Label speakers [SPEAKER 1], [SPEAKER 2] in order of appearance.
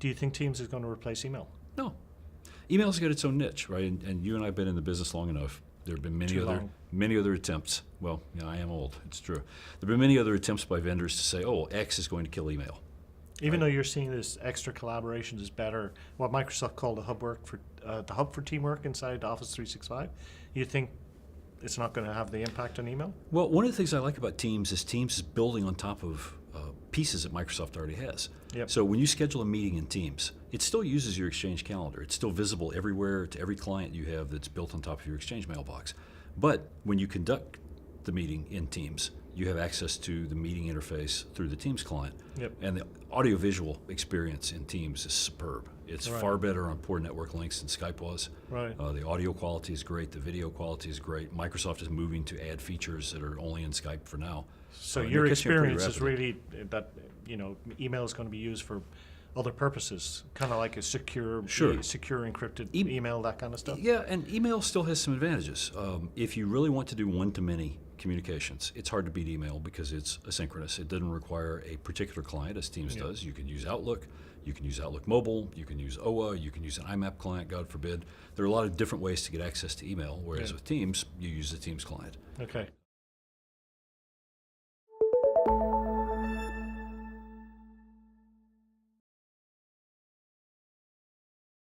[SPEAKER 1] Do you think Teams is going to replace email?
[SPEAKER 2] No. Email's got its own niche, right? And you and I have been in the business long enough. There have been many other attempts. Well, I am old. It's true. There have been many other attempts by vendors to say, "Oh, X is going to kill email."
[SPEAKER 1] Even though you're seeing this extra collaboration is better, what Microsoft called the hub for teamwork inside Office 365, you think it's not going to have the impact on email?
[SPEAKER 2] Well, one of the things I like about Teams is building on top of pieces that Microsoft already has.
[SPEAKER 1] Yep.
[SPEAKER 2] So when you schedule a meeting in Teams, it still uses your Exchange calendar. It's still visible everywhere to every client you have that's built on top of your Exchange mailbox. But when you conduct the meeting in Teams, you have access to the meeting interface through the Teams client.
[SPEAKER 1] Yep.
[SPEAKER 2] And the audiovisual experience in Teams is superb. It's far better on poor network links than Skype was.
[SPEAKER 1] Right.
[SPEAKER 2] The audio quality is great. The video quality is great. Microsoft is moving to add features that are only in Skype for now.
[SPEAKER 1] So
[SPEAKER 2] And
[SPEAKER 1] your
[SPEAKER 2] they're catching up pretty
[SPEAKER 1] experience is
[SPEAKER 2] rapidly.
[SPEAKER 1] really that email is going to be used for other purposes, kind of like a secure encrypted email, that kind of stuff.
[SPEAKER 2] Yeah, and email still has some advantages. If you really want to do one-to-many communications, it's hard to beat email because it's asynchronous. It doesn't require a particular client, as Teams does. You can use Outlook. You can use Outlook Mobile. You can use OA. You can use an IMAP client, God forbid. There are a lot of different ways to get access to email, whereas with Teams, you use the Teams client.
[SPEAKER 1] Okay.